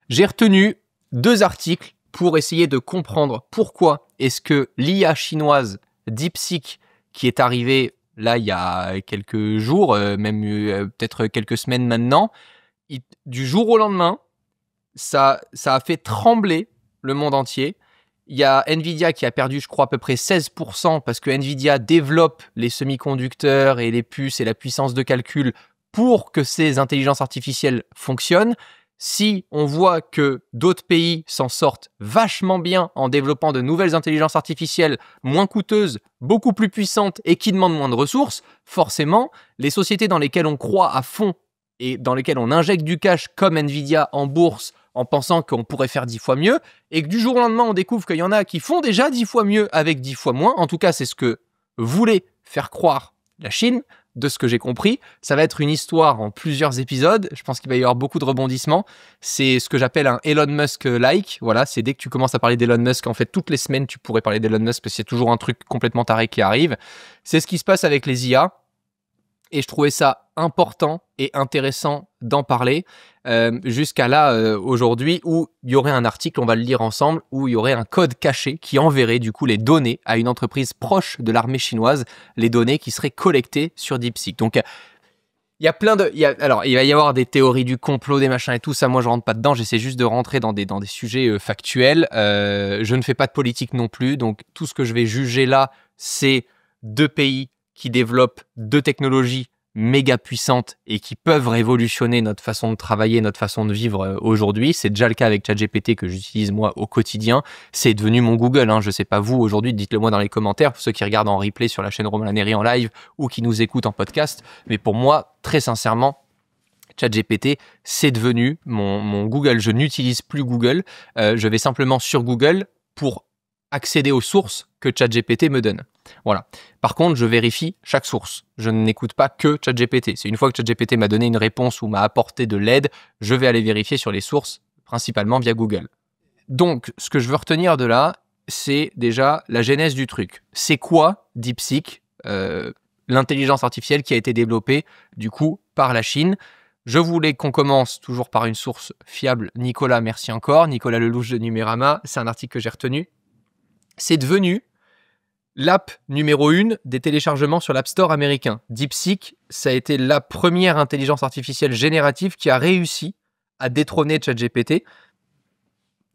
J'ai retenu 2 articles pour essayer de comprendre pourquoi est-ce que l'IA chinoise DeepSeek, qui est arrivée là il y a quelques jours, peut-être quelques semaines maintenant, du jour au lendemain, ça a fait trembler le monde entier. Il y a Nvidia qui a perdu, je crois, à peu près 16% parce que Nvidia développe les semi-conducteurs et les puces et la puissance de calcul pour que ces intelligences artificielles fonctionnent. Si on voit que d'autres pays s'en sortent vachement bien en développant de nouvelles intelligences artificielles moins coûteuses, beaucoup plus puissantes et qui demandent moins de ressources, forcément, les sociétés dans lesquelles on croit à fond et dans lesquelles on injecte du cash comme Nvidia en bourse en pensant qu'on pourrait faire 10 fois mieux, et que du jour au lendemain, on découvre qu'il y en a qui font déjà 10 fois mieux avec 10 fois moins. En tout cas, c'est ce que voulait faire croire la Chine, de ce que j'ai compris. Ça va être une histoire en plusieurs épisodes. Je pense qu'il va y avoir beaucoup de rebondissements. C'est ce que j'appelle un Elon Musk-like. Voilà, c'est dès que tu commences à parler d'Elon Musk, en fait, toutes les semaines, tu pourrais parler d'Elon Musk parce qu'il y a toujours un truc complètement taré qui arrive. C'est ce qui se passe avec les IA. Et je trouvais ça important et intéressant d'en parler jusqu'à là, aujourd'hui, où il y aurait un article, on va le lire ensemble, où il y aurait un code caché qui enverrait du coup les données à une entreprise proche de l'armée chinoise, les données qui seraient collectées sur DeepSeek. Donc, il y a plein de... Alors, il va y avoir des théories du complot, des machins et tout, ça, moi, je rentre pas dedans, j'essaie juste de rentrer dans des sujets factuels. Je ne fais pas de politique non plus, donc tout ce que je vais juger là, c'est 2 pays qui développent 2 technologies méga puissantes et qui peuvent révolutionner notre façon de travailler, notre façon de vivre aujourd'hui. C'est déjà le cas avec ChatGPT que j'utilise moi au quotidien. C'est devenu mon Google, hein. Je sais pas vous aujourd'hui, dites-le moi dans les commentaires, pour ceux qui regardent en replay sur la chaîne Romain Lannéry en live ou qui nous écoutent en podcast. Mais pour moi, très sincèrement, ChatGPT, c'est devenu mon Google. Je n'utilise plus Google. Je vais simplement sur Google pour accéder aux sources que ChatGPT me donne. Voilà. Par contre, je vérifie chaque source. Je n'écoute pas que ChatGPT. C'est une fois que ChatGPT m'a donné une réponse ou m'a apporté de l'aide, je vais aller vérifier sur les sources, principalement via Google. Donc, ce que je veux retenir de là, c'est déjà la genèse du truc. C'est quoi DeepSeek, l'intelligence artificielle qui a été développée, du coup, par la Chine? Je voulais qu'on commence toujours par une source fiable. Nicolas, merci encore. Nicolas Lelouch de Numérama. C'est un article que j'ai retenu. C'est devenu l'app numéro 1 des téléchargements sur l'App Store américain. DeepSeek, ça a été la première intelligence artificielle générative qui a réussi à détrôner ChatGPT.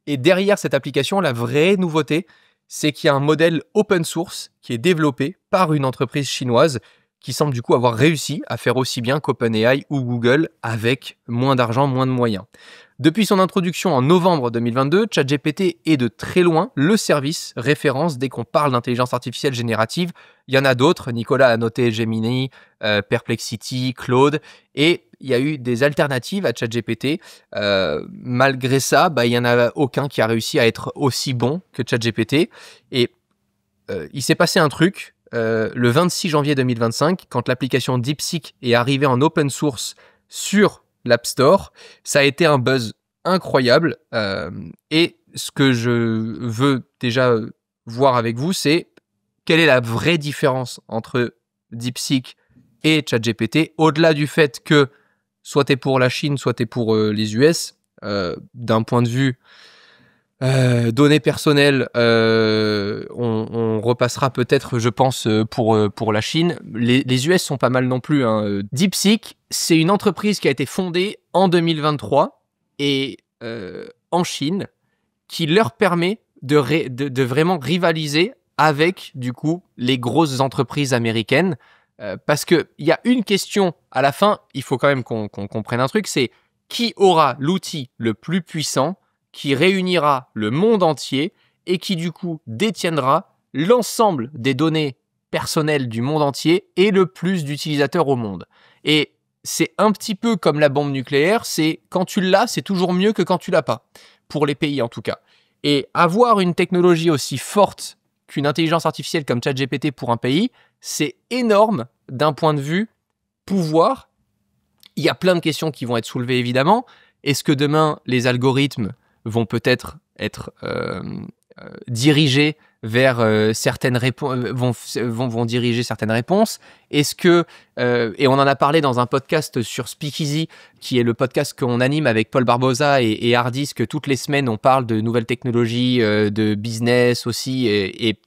Et derrière cette application, la vraie nouveauté, c'est qu'il y a un modèle open source qui est développé par une entreprise chinoise qui semble du coup avoir réussi à faire aussi bien qu'OpenAI ou Google avec moins d'argent, moins de moyens. Depuis son introduction en novembre 2022, ChatGPT est de très loin le service référence dès qu'on parle d'intelligence artificielle générative. Il y en a d'autres, Nicolas a noté Gemini, Perplexity, Claude, et il y a eu des alternatives à ChatGPT. Malgré ça, il n'y en a aucun qui a réussi à être aussi bon que ChatGPT. Et il s'est passé un truc le 26 janvier 2025, quand l'application DeepSeek est arrivée en open source sur l'App Store, ça a été un buzz incroyable. Et ce que je veux déjà voir avec vous, c'est quelle est la vraie différence entre DeepSeek et ChatGPT, au-delà du fait que soit t'es pour la Chine, soit t'es pour les US, d'un point de vue données personnelles, on repassera peut-être, je pense, pour la Chine. Les US sont pas mal non plus, hein. DeepSeek, c'est une entreprise qui a été fondée en 2023 et en Chine, qui leur permet de vraiment rivaliser avec, du coup, les grosses entreprises américaines. Parce qu'il y a une question à la fin, il faut quand même qu'on comprenne un truc, c'est qui aura l'outil le plus puissant qui réunira le monde entier et qui du coup détiendra l'ensemble des données personnelles du monde entier et le plus d'utilisateurs au monde. Et c'est un petit peu comme la bombe nucléaire, c'est quand tu l'as, c'est toujours mieux que quand tu l'as pas, pour les pays en tout cas. Et avoir une technologie aussi forte qu'une intelligence artificielle comme ChatGPT pour un pays, c'est énorme d'un point de vue pouvoir. Il y a plein de questions qui vont être soulevées évidemment. Est-ce que demain, les algorithmes vont peut-être être dirigés vers certaines réponses, vont diriger certaines réponses? Est-ce que, et on en a parlé dans un podcast sur Speakeasy, qui est le podcast qu'on anime avec Paul Barbosa et Hardisk, toutes les semaines, on parle de nouvelles technologies, de business aussi, et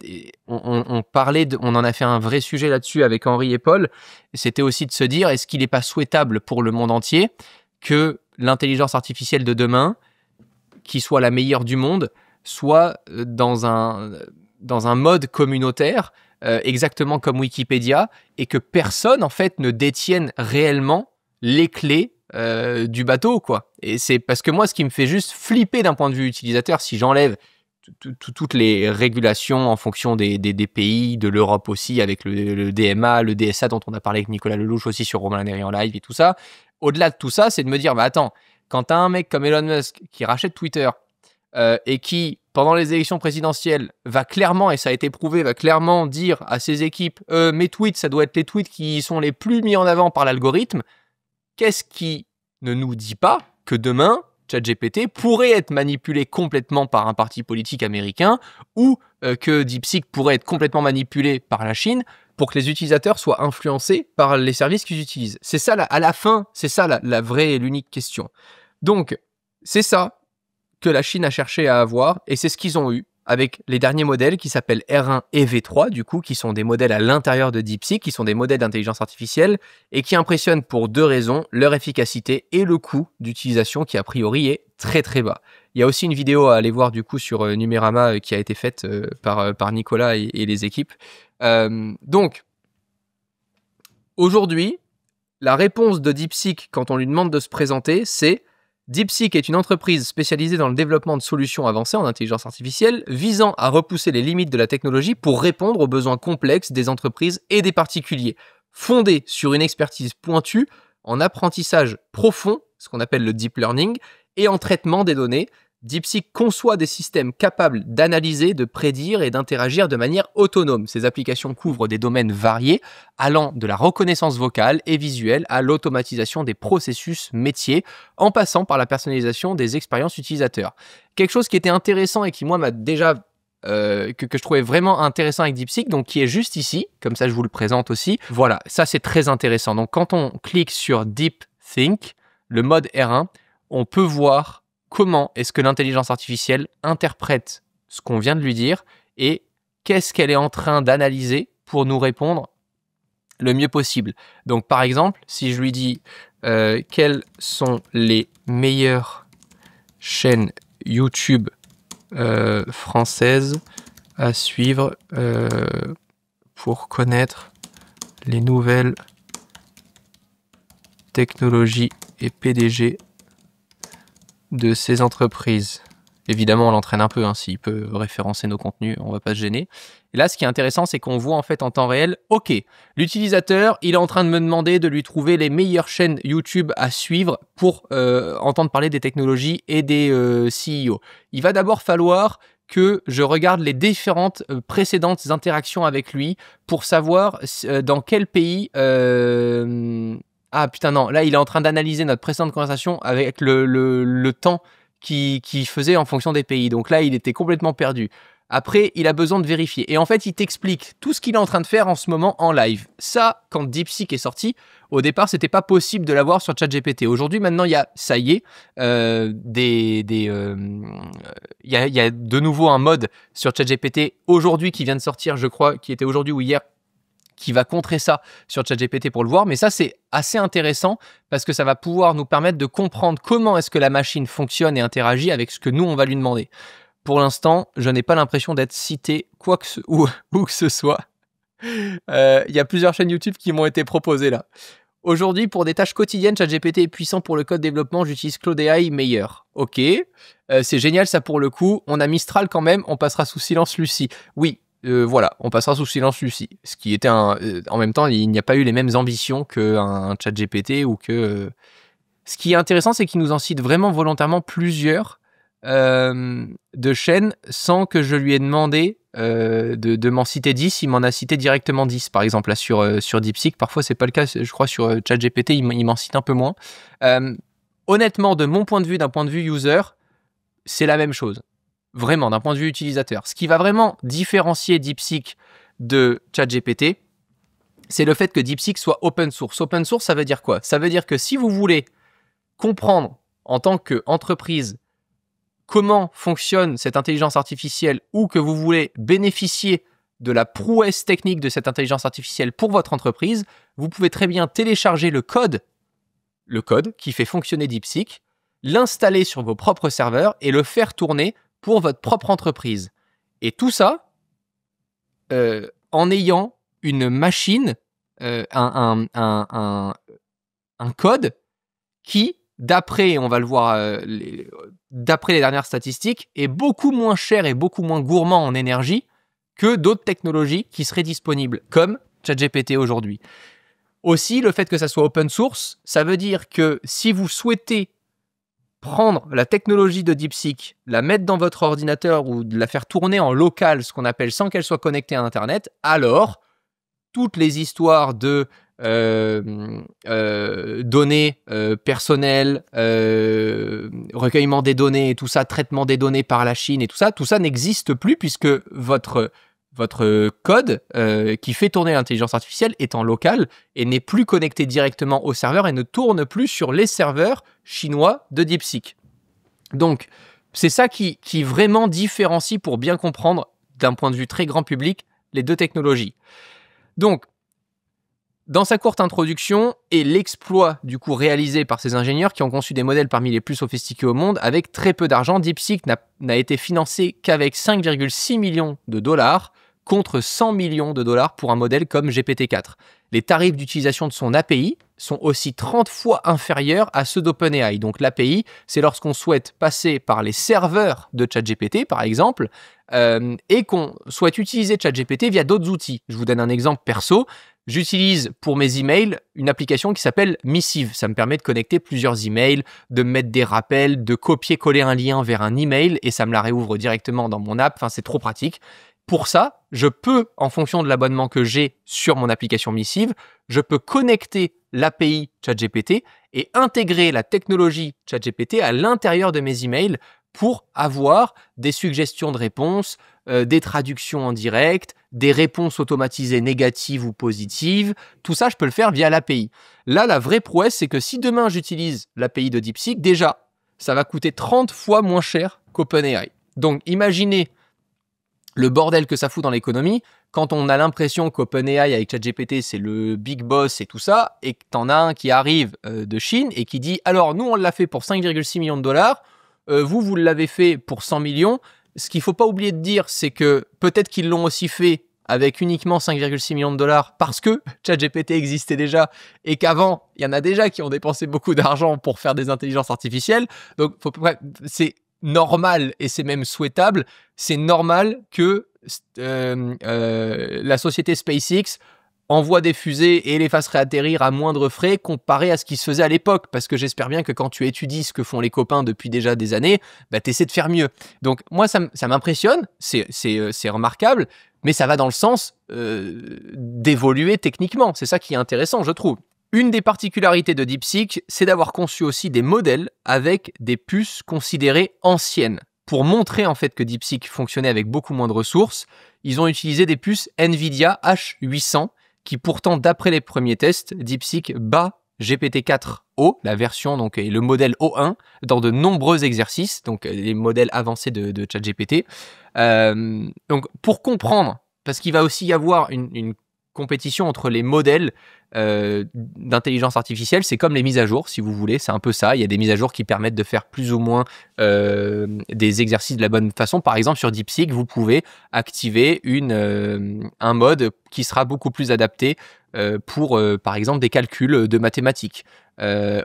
on parlait, on en a fait un vrai sujet là-dessus avec Henri et Paul. C'était aussi de se dire, est-ce qu'il n'est pas souhaitable pour le monde entier que l'intelligence artificielle de demain, qui soit la meilleure du monde, soit dans un mode communautaire, exactement comme Wikipédia, et que personne en fait ne détienne réellement les clés du bateau, quoi. Et c'est parce que moi, ce qui me fait juste flipper d'un point de vue utilisateur, si j'enlève toutes les régulations en fonction des pays, de l'Europe aussi, avec le DMA, le DSA dont on a parlé avec Nicolas Lelouch aussi sur Romain Lannéry en live et tout ça. Au-delà de tout ça, c'est de me dire, bah attends, quand t'as un mec comme Elon Musk qui rachète Twitter et qui, pendant les élections présidentielles, va clairement, et ça a été prouvé, va clairement dire à ses équipes, mes tweets, ça doit être les tweets qui sont les plus mis en avant par l'algorithme, qu'est-ce qui ne nous dit pas que demain, ChatGPT pourrait être manipulé complètement par un parti politique américain ou que DeepSeek pourrait être complètement manipulé par la Chine pour que les utilisateurs soient influencés par les services qu'ils utilisent. C'est ça, à la fin, c'est ça la vraie et l'unique question. Donc, c'est ça que la Chine a cherché à avoir, et c'est ce qu'ils ont eu avec les derniers modèles qui s'appellent R1 et V3, du coup, qui sont des modèles à l'intérieur de DeepSeek, qui sont des modèles d'intelligence artificielle, et qui impressionnent pour deux raisons, leur efficacité et le coût d'utilisation qui, a priori, est très très bas. Il y a aussi une vidéo à aller voir, du coup, sur Numérama, qui a été faite par Nicolas et les équipes. Donc, aujourd'hui, la réponse de DeepSeek, quand on lui demande de se présenter, c'est: DeepSeek est une entreprise spécialisée dans le développement de solutions avancées en intelligence artificielle visant à repousser les limites de la technologie pour répondre aux besoins complexes des entreprises et des particuliers. Fondée sur une expertise pointue en apprentissage profond, ce qu'on appelle le deep learning, et en traitement des données, DeepSeek conçoit des systèmes capables d'analyser, de prédire et d'interagir de manière autonome. Ces applications couvrent des domaines variés, allant de la reconnaissance vocale et visuelle à l'automatisation des processus métiers, en passant par la personnalisation des expériences utilisateurs. Quelque chose qui était intéressant et qui, moi, m'a déjà que je trouvais vraiment intéressant avec DeepSeek, donc qui est juste ici, comme ça je vous le présente aussi. Voilà, ça c'est très intéressant. Donc quand on clique sur DeepThink, le mode R1, on peut voir comment est-ce que l'intelligence artificielle interprète ce qu'on vient de lui dire et qu'est-ce qu'elle est en train d'analyser pour nous répondre le mieux possible. Donc par exemple, si je lui dis quelles sont les meilleures chaînes YouTube françaises à suivre pour connaître les nouvelles technologies et PDG de ces entreprises. Évidemment, on l'entraîne un peu, hein, s'il peut référencer nos contenus, on va pas se gêner. Et là, ce qui est intéressant, c'est qu'on voit en fait en temps réel, ok, l'utilisateur, il est en train de me demander de lui trouver les meilleures chaînes YouTube à suivre pour entendre parler des technologies et des CEO. Il va d'abord falloir que je regarde les différentes précédentes interactions avec lui pour savoir dans quel pays... Ah putain non, là il est en train d'analyser notre précédente conversation avec le temps qu'il faisait en fonction des pays. Donc là il était complètement perdu. Après il a besoin de vérifier. Et en fait il t'explique tout ce qu'il est en train de faire en ce moment en live. Ça, quand DeepSeek est sorti, au départ c'était pas possible de l'avoir sur ChatGPT. Aujourd'hui maintenant il y a, ça y est, il y a de nouveau un mode sur ChatGPT aujourd'hui qui vient de sortir, je crois, qui était aujourd'hui ou hier, qui va contrer ça sur ChatGPT pour le voir, mais ça c'est assez intéressant parce que ça va pouvoir nous permettre de comprendre comment est-ce que la machine fonctionne et interagit avec ce que nous on va lui demander. Pour l'instant, je n'ai pas l'impression d'être cité où que ce soit. Il y a plusieurs chaînes YouTube qui m'ont été proposées là. Aujourd'hui, pour des tâches quotidiennes, ChatGPT est puissant pour le code développement, j'utilise Claude AI meilleur. Ok, c'est génial ça pour le coup. On a Mistral quand même, on passera sous silence Lucie. Oui. Voilà, on passera sous silence Lucie. Ce qui était en même temps, il n'y a pas eu les mêmes ambitions qu'un ChatGPT ou que. Ce qui est intéressant, c'est qu'il nous en cite vraiment volontairement plusieurs de chaînes sans que je lui ai demandé de m'en citer 10. Il m'en a cité directement 10, par exemple là sur DeepSeek. Parfois, c'est pas le cas. Je crois sur ChatGPT, il m'en cite un peu moins. Honnêtement, de mon point de vue, d'un point de vue user, c'est la même chose. vraiment, d'un point de vue utilisateur. Ce qui va vraiment différencier DeepSeek de ChatGPT, c'est le fait que DeepSeek soit open source. Open source, ça veut dire quoi? Ça veut dire que si vous voulez comprendre en tant qu'entreprise comment fonctionne cette intelligence artificielle ou que vous voulez bénéficier de la prouesse technique de cette intelligence artificielle pour votre entreprise, vous pouvez très bien télécharger le code qui fait fonctionner DeepSeek, l'installer sur vos propres serveurs et le faire tourner pour votre propre entreprise. Et tout ça en ayant une machine, un code qui, d'après, on va le voir, d'après les dernières statistiques, est beaucoup moins cher et beaucoup moins gourmand en énergie que d'autres technologies qui seraient disponibles, comme ChatGPT aujourd'hui. Aussi, le fait que ça soit open source, ça veut dire que si vous souhaitez prendre la technologie de DeepSeek, la mettre dans votre ordinateur ou de la faire tourner en local, ce qu'on appelle sans qu'elle soit connectée à Internet, alors toutes les histoires de données personnelles, recueillement des données et tout ça, traitement des données par la Chine et tout ça n'existe plus puisque votre code qui fait tourner l'intelligence artificielle est en local et n'est plus connecté directement au serveur et ne tourne plus sur les serveurs chinois de DeepSeek. Donc, c'est ça qui vraiment différencie, pour bien comprendre d'un point de vue très grand public, les deux technologies. Donc, dans sa courte introduction et l'exploit du coup réalisé par ces ingénieurs qui ont conçu des modèles parmi les plus sophistiqués au monde avec très peu d'argent, DeepSeek n'a été financé qu'avec 5,6 millions de dollars contre 100 millions de dollars pour un modèle comme GPT-4. Les tarifs d'utilisation de son API sont aussi 30 fois inférieurs à ceux d'OpenAI. Donc l'API, c'est lorsqu'on souhaite passer par les serveurs de ChatGPT, par exemple, et qu'on souhaite utiliser ChatGPT via d'autres outils. Je vous donne un exemple perso. J'utilise pour mes emails une application qui s'appelle Missive. Ça me permet de connecter plusieurs emails, de mettre des rappels, de copier-coller un lien vers un email et ça me la réouvre directement dans mon app. Enfin, c'est trop pratique. Pour ça, je peux, en fonction de l'abonnement que j'ai sur mon application Missive, je peux connecter l'API ChatGPT et intégrer la technologie ChatGPT à l'intérieur de mes emails pour avoir des suggestions de réponses, des traductions en direct, des réponses automatisées négatives ou positives. Tout ça, je peux le faire via l'API. Là, la vraie prouesse, c'est que si demain j'utilise l'API de DeepSeek, déjà, ça va coûter 30 fois moins cher qu'OpenAI. Donc, imaginez le bordel que ça fout dans l'économie quand on a l'impression qu'OpenAI avec ChatGPT, c'est le big boss et tout ça, et que t'en as un qui arrive de Chine et qui dit « Alors, nous, on l'a fait pour 5,6 millions de dollars, vous l'avez fait pour 100 millions. » Ce qu'il ne faut pas oublier de dire, c'est que peut-être qu'ils l'ont aussi fait avec uniquement 5,6 millions de dollars parce que ChatGPT existait déjà et qu'avant, il y en a déjà qui ont dépensé beaucoup d'argent pour faire des intelligences artificielles. Donc, c'est normal et c'est même souhaitable. C'est normal que la société SpaceX envoie des fusées et les fasse réatterrir à moindre frais comparé à ce qui se faisait à l'époque. Parce que j'espère bien que quand tu étudies ce que font les copains depuis déjà des années, bah, tu essaies de faire mieux. Donc moi, ça m'impressionne, c'est remarquable, mais ça va dans le sens d'évoluer techniquement. C'est ça qui est intéressant, je trouve. Une des particularités de DeepSeek, c'est d'avoir conçu aussi des modèles avec des puces considérées anciennes. Pour montrer en fait que DeepSeek fonctionnait avec beaucoup moins de ressources, ils ont utilisé des puces NVIDIA H800 qui pourtant, d'après les premiers tests, DeepSeek bat GPT-4o, la version donc et le modèle O1, dans de nombreux exercices, donc les modèles avancés de ChatGPT. Donc pour comprendre, parce qu'il va aussi y avoir une compétition entre les modèles d'intelligence artificielle, c'est comme les mises à jour, si vous voulez, c'est un peu ça. Il y a des mises à jour qui permettent de faire plus ou moins des exercices de la bonne façon. Par exemple, sur DeepSeek, vous pouvez activer un mode qui sera beaucoup plus adapté pour, par exemple, des calculs de mathématiques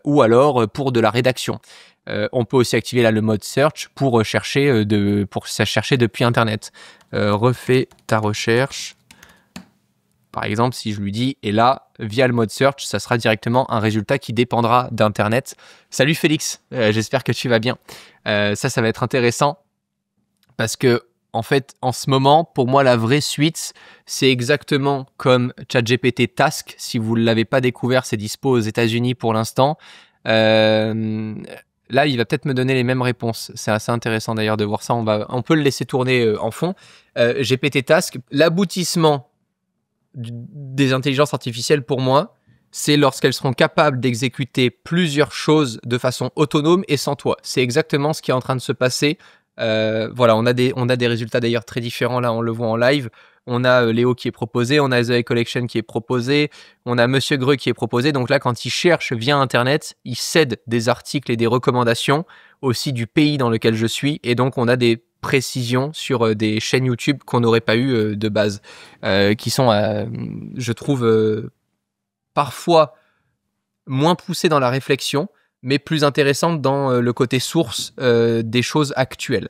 ou alors pour de la rédaction. On peut aussi activer là le mode search pour chercher depuis Internet. Refais ta recherche. Par exemple, si je lui dis, et là, via le mode search, ça sera directement un résultat qui dépendra d'Internet. Salut Félix, j'espère que tu vas bien. Ça va être intéressant parce que, en fait, en ce moment, pour moi, la vraie suite, c'est exactement comme ChatGPT Task. Si vous ne l'avez pas découvert, c'est dispo aux États-Unis pour l'instant. là, il va peut-être me donner les mêmes réponses. C'est assez intéressant d'ailleurs de voir ça. On peut le laisser tourner en fond. GPT Task, l'aboutissement des intelligences artificielles pour moi, c'est lorsqu'elles seront capables d'exécuter plusieurs choses de façon autonome et sans toi. C'est exactement ce qui est en train de se passer. Voilà, on a des résultats d'ailleurs très différents. Là, on le voit en live. On a Léo qui est proposé, on a The Collection qui est proposé, on a Monsieur Greux qui est proposé. Donc là, quand il cherche via Internet, il cède des articles et des recommandations aussi du pays dans lequel je suis. Et donc, on a des précisions sur des chaînes YouTube qu'on n'aurait pas eu de base, qui sont, je trouve, parfois moins poussées dans la réflexion, mais plus intéressantes dans le côté source des choses actuelles.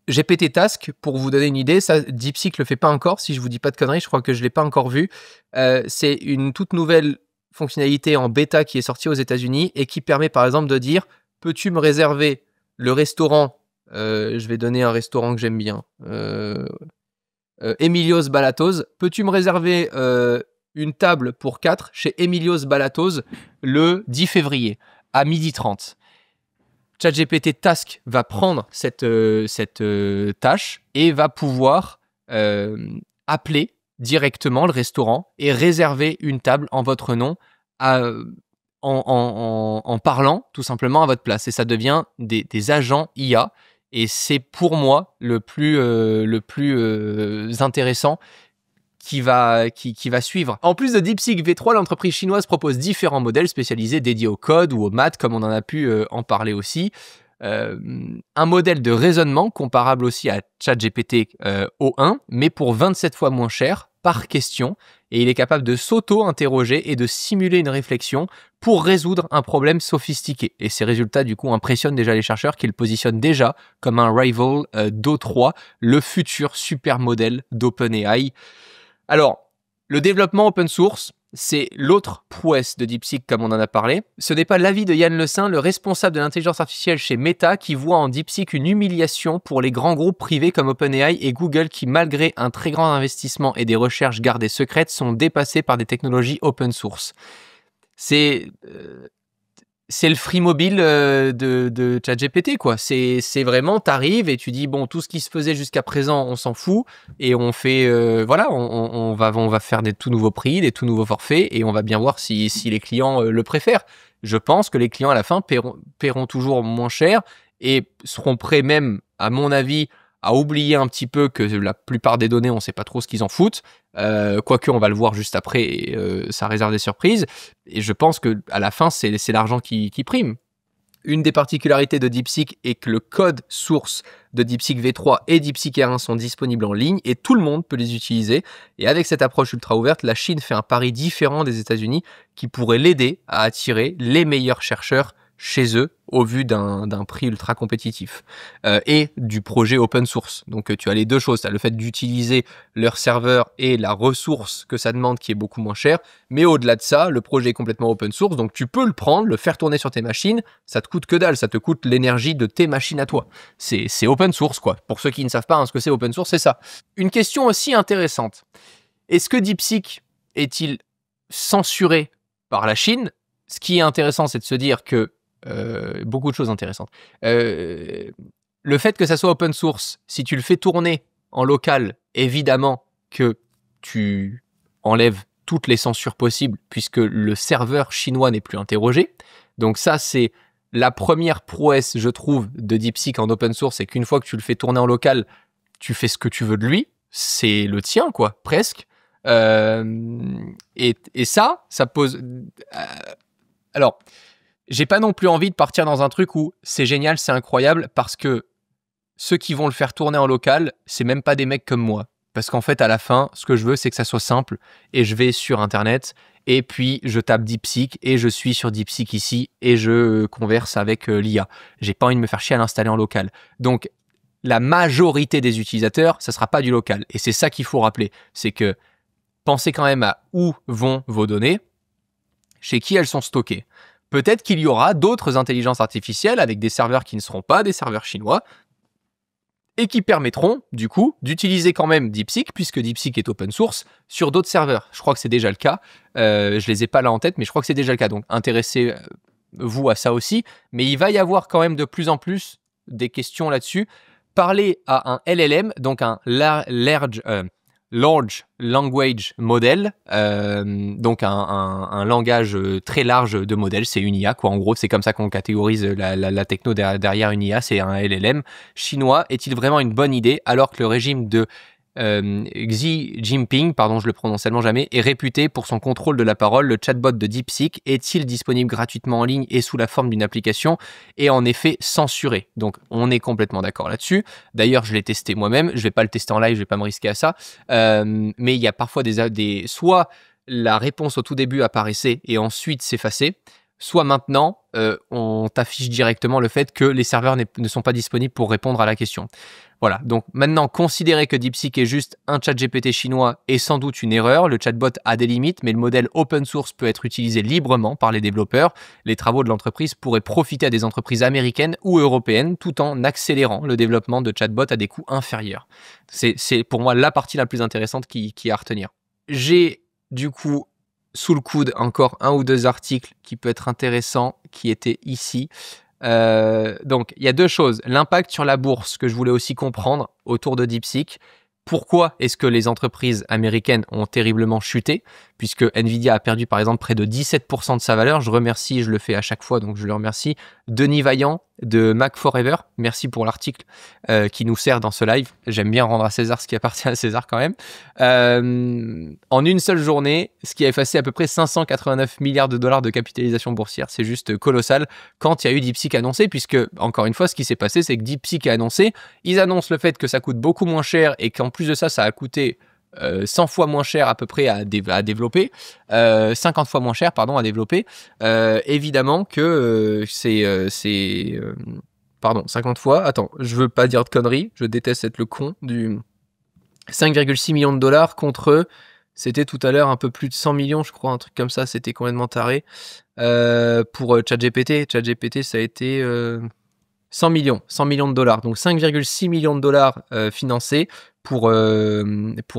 GPT Task, pour vous donner une idée, ça, DeepSeek le fait pas encore, si je vous dis pas de conneries, je crois que je l'ai pas encore vu. C'est une toute nouvelle fonctionnalité en bêta qui est sortie aux États-Unis et qui permet par exemple de dire, peux-tu me réserver le restaurant, je vais donner un restaurant que j'aime bien, Emilio's Balatos, peux-tu me réserver une table pour 4 chez Emilio's Balatos le 10 février à 12h30. ChatGPT Task va prendre cette tâche et va pouvoir appeler directement le restaurant et réserver une table en votre nom en parlant tout simplement à votre place. Et ça devient des agents IA. Et c'est pour moi le plus intéressant qui va suivre. En plus de DeepSeek V3, l'entreprise chinoise propose différents modèles spécialisés dédiés au code ou aux maths, comme on en a pu en parler aussi. Un modèle de raisonnement comparable aussi à ChatGPT O1, mais pour 27 fois moins cher par question, et il est capable de s'auto-interroger et de simuler une réflexion pour résoudre un problème sophistiqué. Et ces résultats, du coup, impressionnent déjà les chercheurs qui le positionnent déjà comme un rival d'O3, le futur super modèle d'OpenAI. Alors, le développement open source, c'est l'autre prouesse de DeepSeek, comme on en a parlé. Ce n'est pas l'avis de Yann LeCun, le responsable de l'intelligence artificielle chez Meta, qui voit en DeepSeek une humiliation pour les grands groupes privés comme OpenAI et Google qui, malgré un très grand investissement et des recherches gardées secrètes, sont dépassés par des technologies open source. C'est le free mobile de ChatGPT, quoi. C'est vraiment, t'arrives et tu dis, bon, tout ce qui se faisait jusqu'à présent, on s'en fout, et on fait, voilà, on va faire des tout nouveaux prix, des tout nouveaux forfaits, et on va bien voir si les clients le préfèrent. Je pense que les clients, à la fin, paieront toujours moins cher, et seront prêts même, à mon avis, à oublier un petit peu que la plupart des données, on ne sait pas trop ce qu'ils en foutent. Quoique, on va le voir juste après, et ça réserve des surprises. Et je pense qu'à la fin, c'est l'argent qui prime. Une des particularités de DeepSeek est que le code source de DeepSeek V3 et DeepSeek R1 sont disponibles en ligne et tout le monde peut les utiliser. Et avec cette approche ultra ouverte, la Chine fait un pari différent des États-Unis qui pourrait l'aider à attirer les meilleurs chercheurs chez eux au vu d'un prix ultra compétitif et du projet open source. Donc tu as les deux choses, tu as le fait d'utiliser leur serveur et la ressource que ça demande qui est beaucoup moins cher, mais au-delà de ça, le projet est complètement open source, donc tu peux le prendre, le faire tourner sur tes machines, ça te coûte que dalle, ça te coûte l'énergie de tes machines à toi. C'est open source quoi. Pour ceux qui ne savent pas ce que c'est open source, c'est ça. Une question aussi intéressante. Est-ce que DeepSeek est-il censuré par la Chine? Ce qui est intéressant, c'est de se dire que beaucoup de choses intéressantes. Le fait que ça soit open source, si tu le fais tourner en local, évidemment que tu enlèves toutes les censures possibles puisque le serveur chinois n'est plus interrogé. Donc ça, c'est la première prouesse, je trouve, de DeepSeek en open source, c'est qu'une fois que tu le fais tourner en local, tu fais ce que tu veux de lui. C'est le tien, quoi, presque. Et ça pose... alors... J'ai pas non plus envie de partir dans un truc où c'est génial, c'est incroyable, parce que ceux qui vont le faire tourner en local, c'est même pas des mecs comme moi. Parce qu'en fait, à la fin, ce que je veux, c'est que ça soit simple, et je vais sur Internet, et puis je tape DeepSeek, et je suis sur DeepSeek ici, et je converse avec l'IA. J'ai pas envie de me faire chier à l'installer en local. Donc, la majorité des utilisateurs, ça sera pas du local. Et c'est ça qu'il faut rappeler, c'est que pensez quand même à où vont vos données, chez qui elles sont stockées. Peut-être qu'il y aura d'autres intelligences artificielles avec des serveurs qui ne seront pas des serveurs chinois et qui permettront, du coup, d'utiliser quand même DeepSeek, puisque DeepSeek est open source, sur d'autres serveurs. Je crois que c'est déjà le cas. Je les ai pas là en tête, mais je crois que c'est déjà le cas. Donc, vous à ça aussi, mais il va y avoir quand même de plus en plus des questions là-dessus. Parler à un LLM, donc un Large Language Model, donc un langage très large de modèles, c'est une IA, quoi. En gros, c'est comme ça qu'on catégorise la techno derrière une IA, c'est un LLM chinois. Est-il vraiment une bonne idée alors que le régime de Xi Jinping, pardon, je le prononce tellement jamais, est réputé pour son contrôle de la parole? Le chatbot de DeepSeek est-il disponible gratuitement en ligne et sous la forme d'une application et en effet censuré? Donc on est complètement d'accord là-dessus. D'ailleurs, je l'ai testé moi-même, je vais pas le tester en live, je vais pas me risquer à ça, mais il y a parfois soit la réponse au tout début apparaissait et ensuite s'effaçait, soit maintenant, on t'affiche directement le fait que les serveurs ne sont pas disponibles pour répondre à la question. Voilà, donc maintenant, considérer que DeepSeek est juste un chat GPT chinois est sans doute une erreur. Le chatbot a des limites, mais le modèle open source peut être utilisé librement par les développeurs. Les travaux de l'entreprise pourraient profiter à des entreprises américaines ou européennes tout en accélérant le développement de chatbots à des coûts inférieurs. C'est pour moi la partie la plus intéressante qui est à retenir. J'ai du coup sous le coude encore un ou deux articles qui peuvent être intéressants, qui étaient ici. Donc, il y a deux choses. L'impact sur la bourse que je voulais aussi comprendre autour de DeepSeek. Pourquoi est-ce que les entreprises américaines ont terriblement chuté? Puisque Nvidia a perdu par exemple près de 17% de sa valeur. Je remercie, je le fais à chaque fois, donc je le remercie. Denis Vaillant de Mac Forever, merci pour l'article qui nous sert dans ce live. J'aime bien rendre à César ce qui appartient à César quand même. En une seule journée, ce qui a effacé à peu près 589 milliards de dollars de capitalisation boursière. C'est juste colossal quand il y a eu DeepSeek annoncé, puisque encore une fois, ce qui s'est passé, c'est que DeepSeek a annoncé, ils annoncent le fait que ça coûte beaucoup moins cher et qu'en plus de ça, ça a coûté 100 fois moins cher à peu près à développer, 50 fois moins cher, pardon, à développer. Évidemment que pardon, 50 fois, attends, je veux pas dire de conneries, je déteste être le con du 5,6 millions de dollars contre, c'était tout à l'heure un peu plus de 100 millions, je crois, un truc comme ça, c'était complètement taré. Pour ChatGPT, ça a été 100 millions de dollars, donc 5,6 millions de dollars financés pour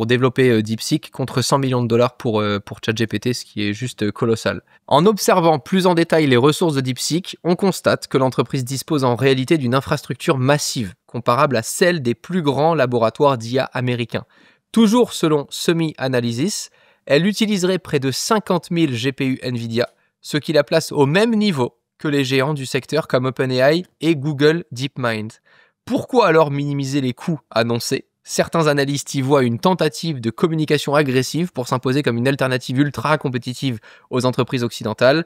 développer DeepSeek contre 100 millions de dollars pour ChatGPT, ce qui est juste colossal. En observant plus en détail les ressources de DeepSeek, on constate que l'entreprise dispose en réalité d'une infrastructure massive, comparable à celle des plus grands laboratoires d'IA américains. Toujours selon SemiAnalysis, elle utiliserait près de 50 000 GPU Nvidia, ce qui la place au même niveau que les géants du secteur comme OpenAI et Google DeepMind. Pourquoi alors minimiser les coûts annoncés? Certains analystes y voient une tentative de communication agressive pour s'imposer comme une alternative ultra compétitive aux entreprises occidentales.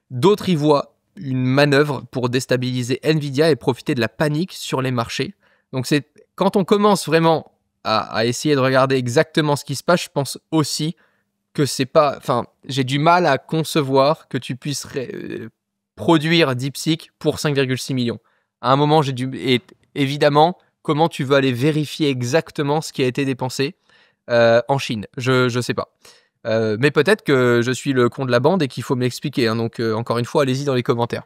D'autres y voient une manœuvre pour déstabiliser Nvidia et profiter de la panique sur les marchés. Donc c'est quand on commence vraiment à essayer de regarder exactement ce qui se passe, je pense aussi que c'est pas... Enfin, j'ai du mal à concevoir que tu puisses produire DeepSeek pour 5,6 millions. À un moment, et évidemment, comment tu veux aller vérifier exactement ce qui a été dépensé en Chine? Je sais pas. Mais peut-être que je suis le con de la bande et qu'il faut me l'expliquer. Hein, donc, encore une fois, allez-y dans les commentaires.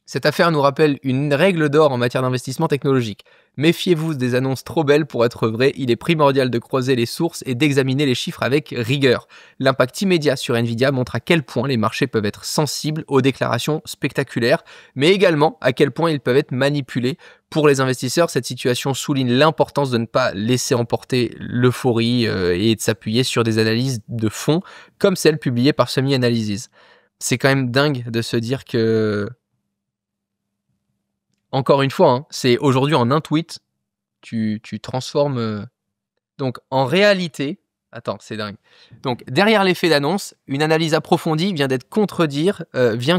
Cette affaire nous rappelle une règle d'or en matière d'investissement technologique. Méfiez-vous des annonces trop belles pour être vraies, il est primordial de croiser les sources et d'examiner les chiffres avec rigueur. L'impact immédiat sur Nvidia montre à quel point les marchés peuvent être sensibles aux déclarations spectaculaires, mais également à quel point ils peuvent être manipulés. Pour les investisseurs, cette situation souligne l'importance de ne pas laisser emporter l'euphorie et de s'appuyer sur des analyses de fond, comme celles publiées par SemiAnalysis. C'est quand même dingue de se dire que... Encore une fois, hein, c'est aujourd'hui en un tweet, tu transformes... Donc en réalité, attends, c'est dingue. Donc derrière l'effet d'annonce, une analyse approfondie vient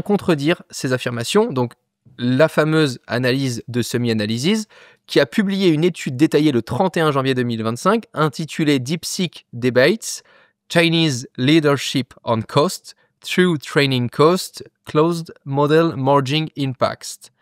contredire ces affirmations. Donc la fameuse analyse de SemiAnalysis, qui a publié une étude détaillée le 31 janvier 2025 intitulée DeepSeek Debates, Chinese Leadership on Cost, Through Training Cost, Closed Model Merging Impact.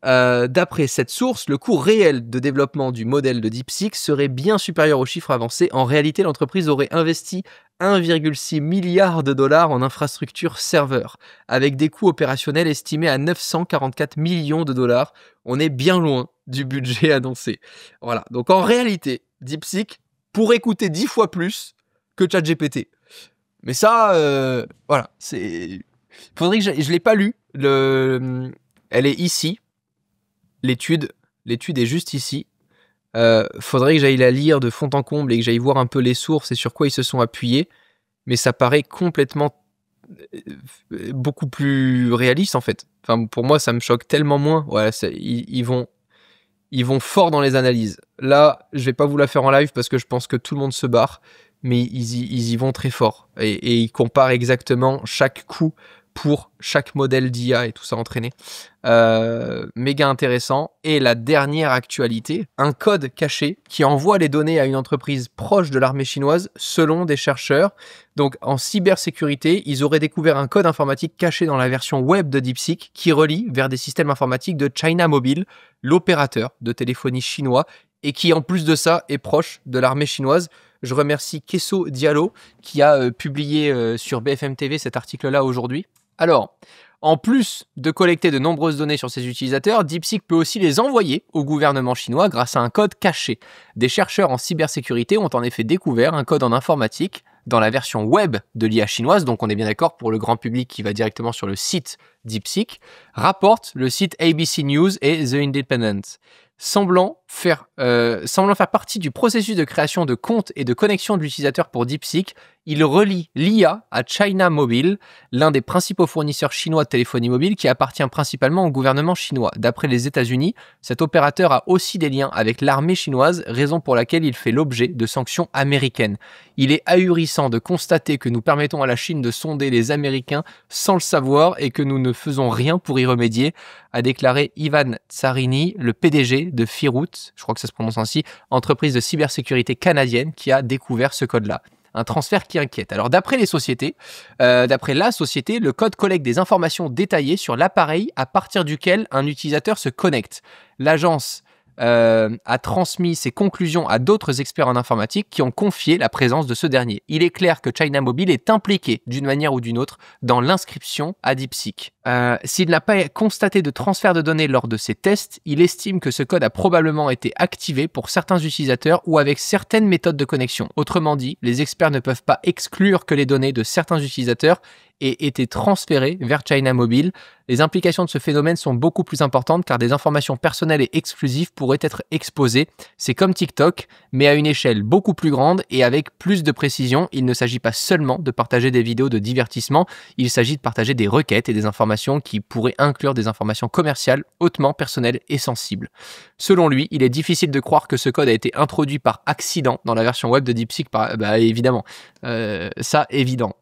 D'après cette source, le coût réel de développement du modèle de DeepSeek serait bien supérieur aux chiffres avancés. En réalité, l'entreprise aurait investi 1,6 milliard de dollars en infrastructure serveur, avec des coûts opérationnels estimés à 944 millions de dollars. On est bien loin du budget annoncé. Voilà. Donc en réalité, DeepSeek pourrait coûter 10 fois plus que ChatGPT. Mais ça, voilà, c'est... Faudrait que je l'ai pas lu. Elle est ici. L'étude est juste ici. Faudrait que j'aille la lire de fond en comble et que j'aille voir un peu les sources et sur quoi ils se sont appuyés. Mais ça paraît complètement beaucoup plus réaliste en fait. Enfin, pour moi, ça me choque tellement moins. Voilà, ils vont fort dans les analyses. Là, je vais pas vous la faire en live parce que je pense que tout le monde se barre, mais ils y vont très fort. Et ils comparent exactement chaque coup pour chaque modèle d'IA et tout ça entraîné. Méga intéressant. Et la dernière actualité, un code caché qui envoie les données à une entreprise proche de l'armée chinoise selon des chercheurs. Donc en cybersécurité, ils auraient découvert un code informatique caché dans la version web de DeepSeek qui relie vers des systèmes informatiques de China Mobile, l'opérateur de téléphonie chinois, et qui en plus de ça est proche de l'armée chinoise. Je remercie Kesso Diallo qui a publié sur BFM TV cet article-là aujourd'hui. Alors, en plus de collecter de nombreuses données sur ses utilisateurs, DeepSeek peut aussi les envoyer au gouvernement chinois grâce à un code caché. Des chercheurs en cybersécurité ont en effet découvert un code en informatique dans la version web de l'IA chinoise, donc on est bien d'accord pour le grand public qui va directement sur le site DeepSeek, rapporte le site ABC News et The Independent. Semblant faire partie du processus de création de comptes et de connexion de l'utilisateur pour DeepSeek, il relie l'IA à China Mobile, l'un des principaux fournisseurs chinois de téléphonie mobile qui appartient principalement au gouvernement chinois. D'après les États-Unis, cet opérateur a aussi des liens avec l'armée chinoise, raison pour laquelle il fait l'objet de sanctions américaines. Il est ahurissant de constater que nous permettons à la Chine de sonder les Américains sans le savoir et que nous ne faisons rien pour y remédier, a déclaré Ivan Tsarini, le PDG de Firut, je crois que ça se prononce ainsi, entreprise de cybersécurité canadienne qui a découvert ce code-là. Un transfert qui inquiète. Alors d'après la société, le code collecte des informations détaillées sur l'appareil à partir duquel un utilisateur se connecte. L'agence a transmis ses conclusions à d'autres experts en informatique qui ont confié la présence de ce dernier. Il est clair que China Mobile est impliqué d'une manière ou d'une autre dans l'inscription à DeepSeek. S'il n'a pas constaté de transfert de données lors de ses tests, il estime que ce code a probablement été activé pour certains utilisateurs ou avec certaines méthodes de connexion. Autrement dit, les experts ne peuvent pas exclure que les données de certains utilisateurs aient été transférées vers China Mobile. Les implications de ce phénomène sont beaucoup plus importantes car des informations personnelles et exclusives pourraient être exposées. C'est comme TikTok, mais à une échelle beaucoup plus grande et avec plus de précision. Il ne s'agit pas seulement de partager des vidéos de divertissement, il s'agit de partager des requêtes et des informations qui pourraient inclure des informations commerciales hautement personnelles et sensibles. Selon lui, il est difficile de croire que ce code a été introduit par accident dans la version web de DeepSeek, évidemment. Ça, évident.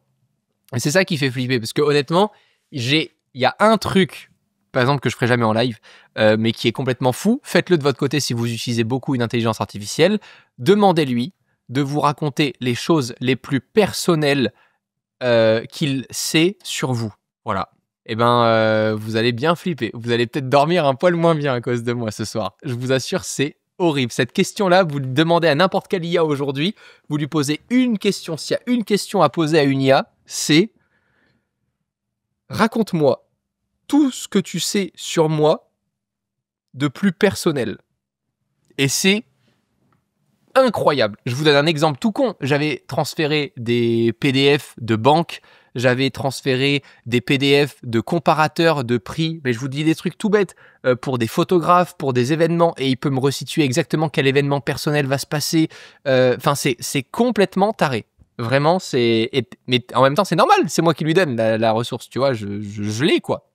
Et c'est ça qui fait flipper, parce que honnêtement, il y a un truc, par exemple, que je ferai jamais en live, mais qui est complètement fou. Faites-le de votre côté si vous utilisez beaucoup une intelligence artificielle. Demandez-lui de vous raconter les choses les plus personnelles qu'il sait sur vous. Voilà. Eh ben, vous allez bien flipper. Vous allez peut-être dormir un poil moins bien à cause de moi ce soir. Je vous assure, c'est horrible. Cette question-là, vous le demandez à n'importe quelle IA aujourd'hui, vous lui posez une question. S'il y a une question à poser à une IA, c'est « Raconte-moi tout ce que tu sais sur moi de plus personnel. » Et c'est incroyable. Je vous donne un exemple tout con. J'avais transféré des PDF de banque, j'avais transféré des PDF de comparateurs de prix, mais je vous dis des trucs tout bêtes, pour des photographes, pour des événements, et il peut me resituer exactement quel événement personnel va se passer. Enfin, c'est complètement taré. Vraiment, mais en même temps, c'est normal, c'est moi qui lui donne la ressource, tu vois, je l'ai, quoi.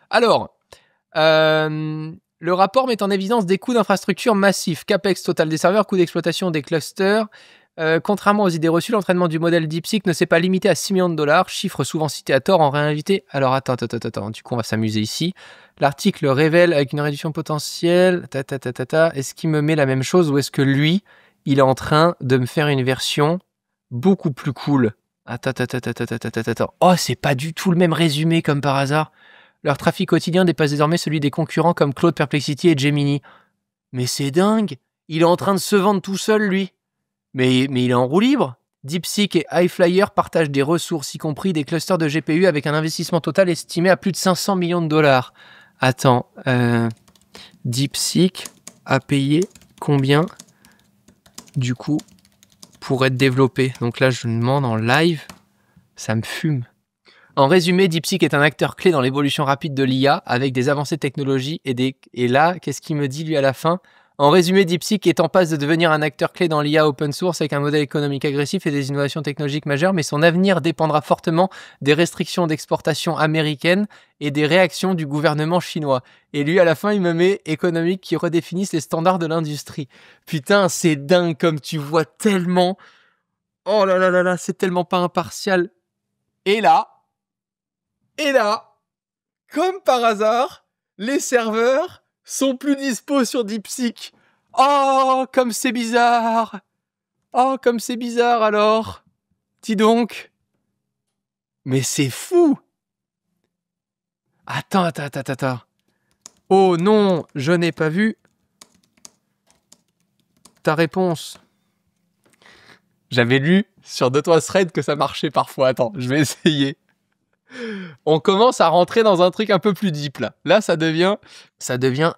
Alors, le rapport met en évidence des coûts d'infrastructure massifs, capex total des serveurs, coûts d'exploitation des clusters. Contrairement aux idées reçues, l'entraînement du modèle DeepSeek ne s'est pas limité à 6 millions de dollars, chiffre souvent cité à tort en réinvité. Alors attends, du coup on va s'amuser ici. L'article révèle avec une réduction potentielle, est-ce qu'il me met la même chose ou est-ce que lui, il est en train de me faire une version beaucoup plus cool? Attends. Oh, c'est pas du tout le même résumé comme par hasard. Leur trafic quotidien dépasse désormais celui des concurrents comme Claude, Perplexity et Gemini. Mais c'est dingue! Il est en train de se vendre tout seul, lui. Mais il est en roue libre. DeepSeek et iFlyer partagent des ressources, y compris des clusters de GPU avec un investissement total estimé à plus de 500 millions de dollars. Attends, DeepSeek a payé combien, du coup, pour être développé? Donc là, je demande en live, ça me fume. En résumé, DeepSeek est un acteur clé dans l'évolution rapide de l'IA avec des avancées technologiques et là, qu'est-ce qu'il me dit lui à la fin? En résumé, DeepSeek est en passe de devenir un acteur clé dans l'IA open source avec un modèle économique agressif et des innovations technologiques majeures, mais son avenir dépendra fortement des restrictions d'exportation américaines et des réactions du gouvernement chinois. Et lui, à la fin, il me met économique qui redéfinissent les standards de l'industrie. Putain, c'est dingue comme tu vois tellement... Oh là là là là, c'est tellement pas impartial. Et là, comme par hasard, les serveurs sont plus dispo sur DeepSeek. Oh, comme c'est bizarre. Oh, comme c'est bizarre alors. Dis donc. Mais c'est fou. Attends. Oh non, je n'ai pas vu ta réponse. J'avais lu sur 2-3 threads que ça marchait parfois. Attends, je vais essayer. On commence à rentrer dans un truc un peu plus deep là. Là, ça devient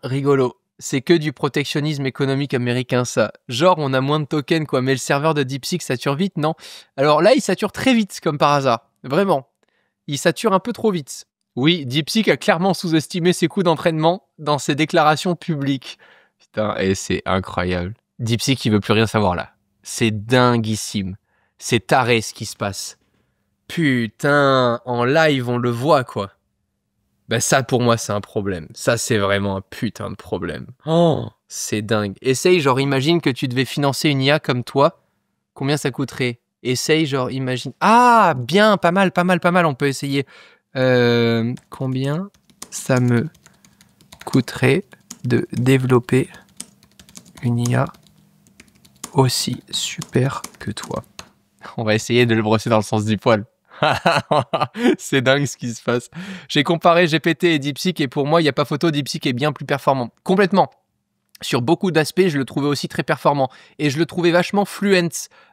rigolo. C'est que du protectionnisme économique américain, ça. Genre, on a moins de tokens, quoi. Mais le serveur de DeepSeek sature vite, non? Alors là, il sature très vite, comme par hasard. Vraiment. Il sature un peu trop vite. Oui, DeepSeek a clairement sous-estimé ses coûts d'entraînement dans ses déclarations publiques. Putain, et c'est incroyable. DeepSeek, il veut plus rien savoir là. C'est dinguissime. C'est taré ce qui se passe. Putain, en live, on le voit, quoi. Ben ça, pour moi, c'est un problème. Ça, c'est vraiment un putain de problème. Oh, c'est dingue. Essaye, genre, imagine que tu devais financer une IA comme toi. Combien ça coûterait? Essaye, genre, imagine... Ah, bien, pas mal, on peut essayer. Combien ça me coûterait de développer une IA aussi super que toi? On va essayer de le brosser dans le sens du poil. C'est dingue ce qui se passe. J'ai comparé GPT et DeepSeek et pour moi, il n'y a pas photo, DeepSeek est bien plus performant. Complètement. Sur beaucoup d'aspects, je le trouvais aussi très performant. Et je le trouvais vachement fluent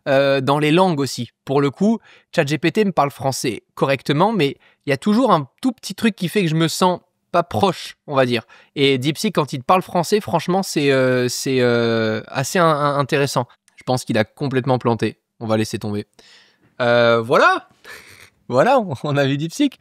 dans les langues aussi. Pour le coup, ChatGPT me parle français correctement, mais il y a toujours un tout petit truc qui fait que je me sens pas proche, on va dire. Et DeepSeek, quand il parle français, franchement, c'est assez intéressant. Je pense qu'il a complètement planté. On va laisser tomber. Voilà, on a vu DeepSeek.